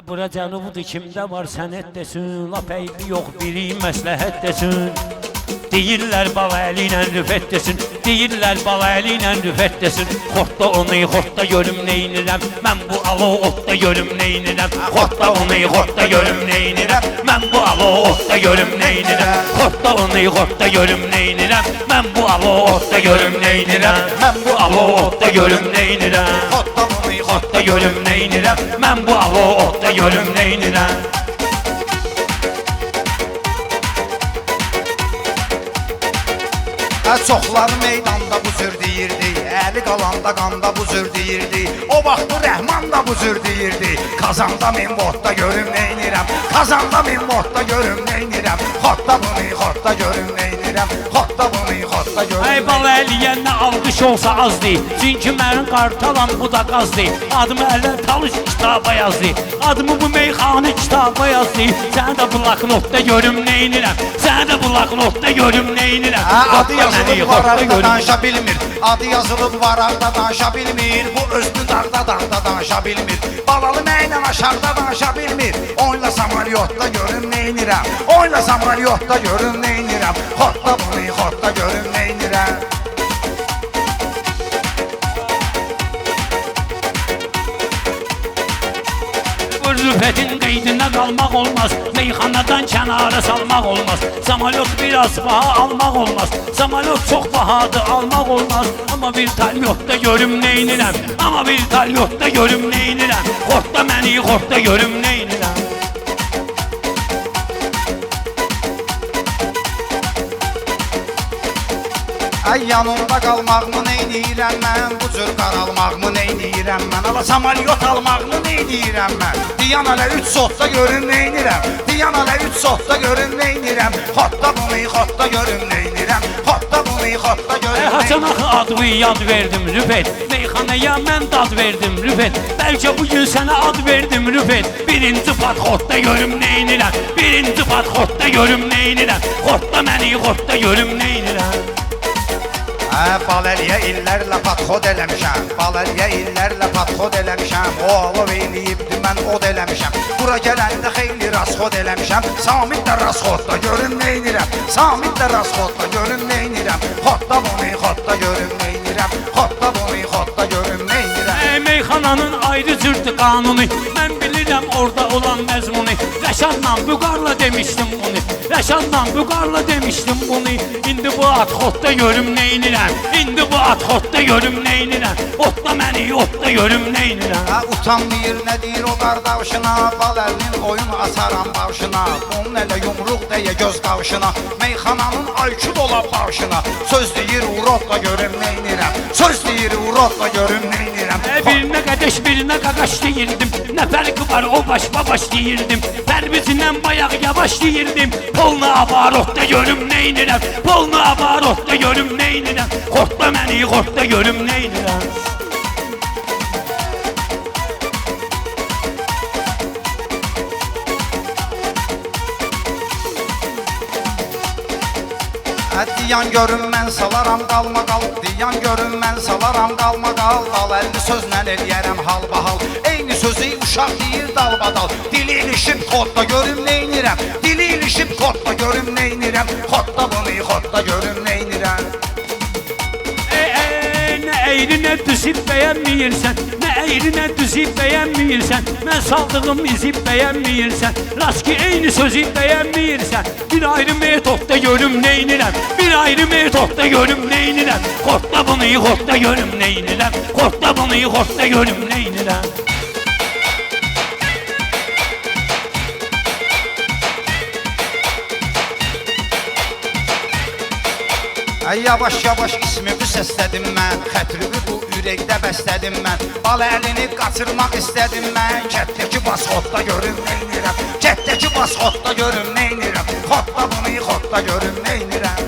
Bura cənubudur, kimdə var sənət desin, lap əydi yox biri məsləhət desin. Deyirlər bala əli ilə rüfət desin, deyirlər bala əli ilə rüfət desin. Xortda onu xortda görüm neynirəm, mən bu alo otda görüm neynirəm. Xortda onu xortda görüm neynirəm, mən bu alo otda görüm neynirəm. Xortda onu xortda görüm neynirəm, mən bu alo otda görüm neynirəm. Mən bu alo otda görüm neynirəm. Xortda onu xortda görüm neynirəm, mən bu alo otda görüm neynirəm. Çoxları meydanda bu cür deyirdi, əli qalanda qanda bu cür deyirdi. O vaxtı Rəhman da bu cür deyirdi. Kazanda min vodda görüm neynirəm, kazanda min vodda görüm neynirəm. Xortda bunu xortda görüm neynirəm, xortda bunu xortda görüm. Ey bala eləyən nə alqış olsa azdır, çünki mənim qartalam bu da qazdır. Adımı ələ talış kitaba yazdı, adımı bu meyxanə kitaba yazdı. Səni də bu bloknotda görüm neynirəm, səni də bu bloknotda görüm neynirəm. Adı yazılıb varaqda danışa bilmir, adı yazılıb varaqda danışa bilmir. Bu özünü dağda danışa bilmir, balalı məylə aşağıda danışa bilmir. Oyla samalyotda görüm neynirəm, oyla samalyotda görüm neynirəm. Xortda bunu xortda görüm neynirəm. Rüfetin qeydinə qalmaq olmaz, meyxanadan kənara salmaq olmaz. Samolyot biraz baha almaq olmaz, samolyot çox bahadır almaq olmaz. Amma bir talyotda görüm neynirəm, amma bir talyotda görüm neynirəm. Xortda məni xortda görüm neynirəm. Ay yanımda qalmağımı neynirəm mən, bu cür qaralmağımı neynirəm mən. Ala samalyot almağımı neynirəm mən. Diyan hələ 3 sotda görün neynirəm, diyan hələ 3 sotda görün neynirəm. Xortda bunu xortda görün neynirəm, xortda bunu xortda görün neynirəm. Haçan axı adı yad verdim rüfet, meyxanaya mən dad verdim rüfet. Bəlkə bugün sənə ad verdim rüfet. Birinci pat xortda görüm neynirəm, birinci pat xortda görüm neynirəm. Xortda məni xortda görüm neynirəm. Baleliyə illərlə patxod eləmişəm, baleliyə illərlə patxod eləmişəm. O alov eləyibdi, mən od eləmişəm. Bura gələndə xeyli rasxod eləmişəm. Samit də rasxodda görün neynirəm, Samit də rasxodda görün neynirəm. Xortda bunu xortda görün neynirəm, xortda bunu xortda görün neynirəm. Meyxananın ayrı cürdü qanunu, mən bilirəm orada olan məzmunu. Rəşadla Büqarla demişdim bunu, Rəşadla Büqarla demişdim bunu. İndi bu at xotda görüm neynirəm, indi bu at xotda görüm neynirəm. Otda məni, otda görüm neynirəm. Utanmayır nə deyir o qardaşına, bal əlinin oyun asaram başına. Onun elə yumruq deyə göz qavşına, meyxananın aykü dolab başına. Söz deyir urotla görüm neynirəm, söz deyir urotla görüm neynirəm. Birinə qədəş, birinə qaqaş deyirdim, nə fərqi var o baş deyirdim. Pərvizindən bayaq yavaş deyirdim, polna abarotda görüm neynirəm, polna abarotda görüm neynirəm. Xortda məni, xortda görüm neynirəm. Diyan görüm mən salaram qalma qal, diyan görüm mən salaram qalma qal. Dal əlli sözlə eləyərəm halbahal, eyni sözü uşaq deyir dalbadal. Dili ilişib xortda görüm neynirəm, dili ilişib xortda görüm neynirəm. Xortda bunu xortda görüm neynirəm. Nə əyri nə düzib bəyənməyirsən, nə əyri nə düzib bəyənməyirsən. Mən saldığım izib bəyənməyirsən, rast ki eyni sözü bəyənməyirsən. Bir ayrı metodda görüm neynirəm, bir ayrı metodda görüm neynirəm. Xortda bunu xortda görüm neynirəm, xortda bunu xortda görüm neynirəm. Yavaş-yavaş ismimi səslədim mən, xətrimi bu ürəkdə bəslədim mən. Bal əlini qaçırmaq istədim mən, kətdəki bas xortda görüm neynirəm, kətdəki bas xortda görüm neynirəm. Xortda bunu xortda görüm neynirəm.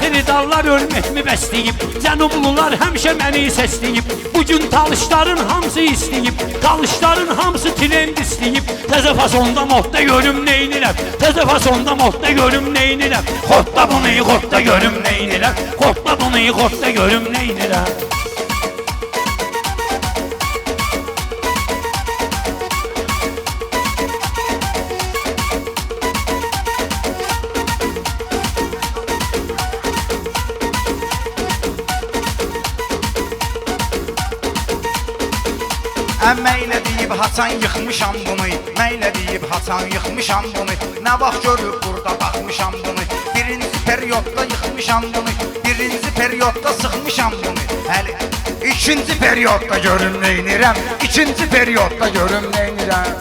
Xiridarlar hörmətimi bəsləyib, cənublular həmişə məni səsləyib. Bugün talışların hamısı istəyib, talışların hamısı trend istəyib. Təzə fasonda modda görüm neynirəm, təzə fasonda modda görüm neynirəm. Xortda bunu xortda görüm neynirəm, xortda bunu xortda görüm neynirəm. Məylə deyib haçan yıxmışam bunu, məylə deyib haçan yıxmışam bunu. Nə vaxt görüb burada baxmışam bunu. Birinci periodda yıxmışam bunu, birinci periodda sıxmışam bunu. Həli ikinci periodda görüm neynirəm, ikinci periodda görüm neynirəm.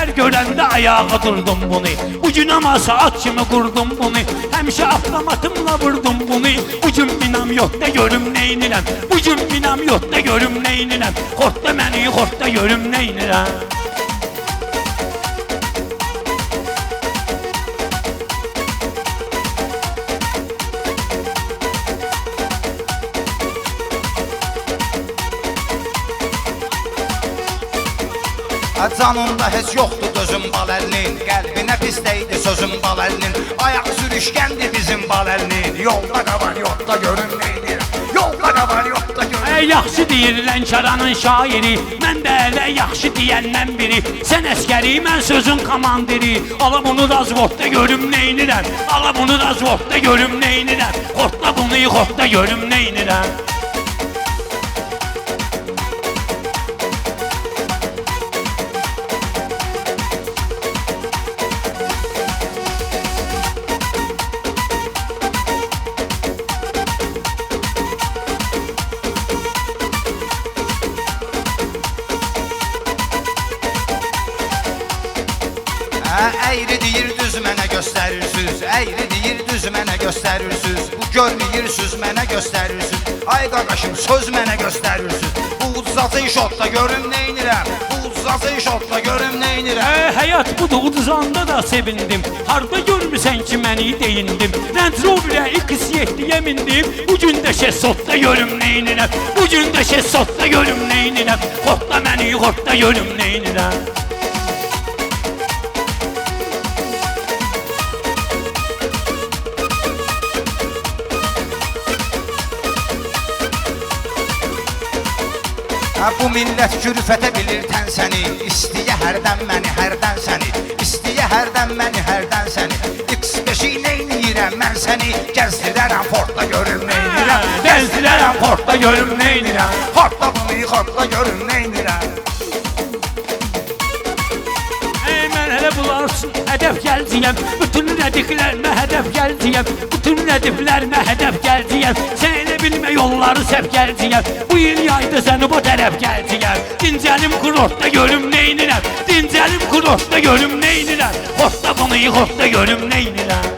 Hər görəndə ayağa durdum bunu. Bugün ama saat kimi qurdum bunu. Həmişə avtomatımla vurdum bunu. Bugün binam yotda görüm neynirəm. Bugün binam yotda görüm neynirəm. Xortda məni xortda görüm neynirəm. Canımda heç yoxdur dözüm baləlinin. Qəlbinə pis deydi sözüm baləlinin. Ayaq sürüşkəndi bizim baləlinin. Yolda qabar yolda görün neynir. Yolda qabar yolda görün. Yaxşı deyir Lənkəranın şairi. Mən də elə yaxşı deyəndən biri. Sən əskəri, mən sözün komandiri. Ala bunu razvodda görüm neynirəm. Ala bunu razvodda görüm neynirəm. Xortla bunu xortda görüm neynirəm. Əyri deyir düz mənə göstərirsiniz. Əyri deyir düz mənə göstərirsiniz. Bu görmüyürsüz mənə göstərirsiniz. Ay qaqaşım söz mənə göstərirsiniz. Bu udzatı şotda görüm neynirəm. Bu udzatı şotda görüm neynirəm. Həyat budur, udzanda da sevindim. Harda görmüsən ki məni deyindim. Range Rover'ə X7'ye mindim. Bugün də şessotda görüm neynirəm. Bugün də şessotda görüm neynirəm. Xortda məni xortda görüm neynirəm. Bu millət kürfətə bilir tən səni. İstəyə hərdən məni, hərdən səni. İstəyə hərdən məni, hərdən səni. X5-i neynirəm mən səni. Gəzdirərəm Fordda görüm neynirəm. Gəzdirərəm Fordda görüm neynirəm. Xortda bunu xortda görüm neynirəm. Mən hələ bunlar üçün hədəf gəlciyəm. Bütün rədiklərimə hədəf gəlciyəm. Bütün rədiflərimə hədəf gəlciyəm. Sən elə bilmə yolları səhv gəlciyəm. Bu il yayda səni bu tərəf gəlciyəm. Dincəlim kurortda görüm neynirəm. Dincəlim kurortda görüm neynirəm. Xortda bunu xortda görüm neynirəm.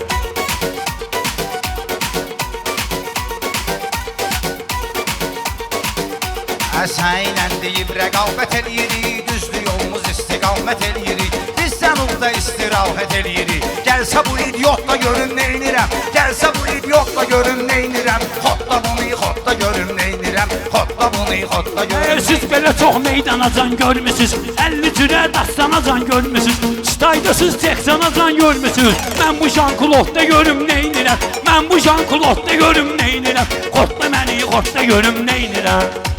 Səynlə deyib rəqabət eləyirik. Düzdür yolumuz istiqamət eləyirik. Biz cənubda istirahət eləyirik. Gəlsə bu idiot da görün neynirəm. Gəlsə bu idiot da görün neynirəm. Xotda bunu xotda görün neynirəm. Xotda bunu xotda görün. Siz belə çox meydanacan görmüsünüz. 50 cürə dastanacan görmüsünüz. Stayda siz texsanacan görmüsünüz. Mən bu Jean-Claude-da görüm neynirəm. Mən bu Jean-Claude-da görüm neynirəm. Xotda məni xotda görüm neynirəm.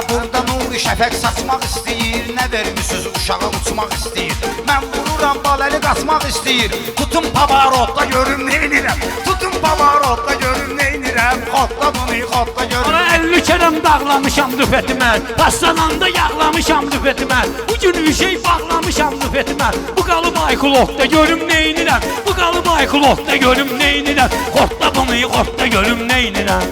Burada nuri şəfək saçmaq istəyir. Nə vermişsiniz uşağa uçmaq istəyir. Mən vururam baləli qaçmaq istəyir. Tutun Pavarotda görüm neynirəm. Tutun Pavarotda görüm neynirəm. Xotda bunu xotda görüm. Ona 50 kərəm dağlamışam rüfətimə. Pastananda yağlamışam rüfətimə. Bugün bir şey bağlamışam rüfətimə. Bu qalıb Aykulotda görüm neynirəm. Bu qalıb Aykulotda görüm neynirəm. Xortda bunu xortda görüm neynirəm.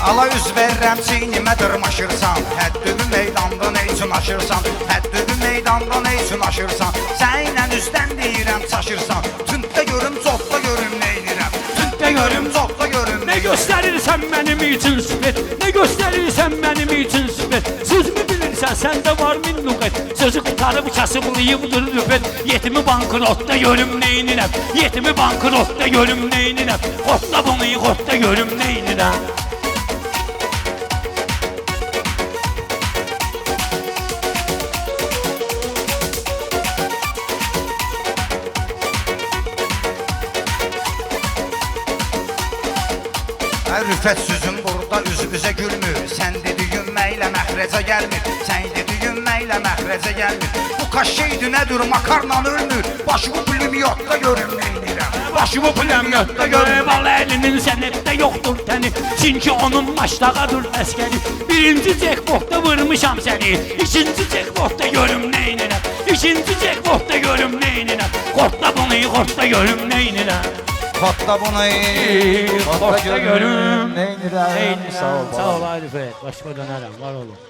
Ala üz verirəm çiynimə dırmaşırsan. Həddüdü meydanda nə üçün aşırsan. Həddüdü meydanda nə üçün aşırsan. Səninlə üzdən deyirəm çaşırsan. Tünddə görüm zotda görüm neynirəm. Tünddə görüm zotda görüm. Ne gösterirsen benim için süpet. Ne gösterirsen benim için süpet. Siz mi bilirsen bilmirsən, səndə var min lüğət. Sözü qutarıb kasıblayıbdır rüfət. Yetimi bankrotda görüm neynirəm, yetimi bankrotda görüm neynirəm. Xotla bunu, xotla görüm neynirəm. Rüfət sözüm burada üzümüzə gülmür. Sən dediyin məylə məxrəcə gəlmir. Sən dediyin məylə məxrəcə gəlmir. Bu kaşeydi nədir, makarla ölmür. Başımı pulemyotda görüm neynirəm. Başımı pulemyotda görüm. Vallahi elinin sənətdə yoxdur təni. Çünki onun maçdağadır əskəri. Birinci jackpotda vurmuşam səni. İkinci jackpotda görüm neynirəm. İkinci jackpotda görüm neynirəm. Xotla bunu, xotla görüm neynirəm. Xotla bunu, Xotla görüm neynirəm. Sağ ol, Arifət. Başqa dönərəm, var olun.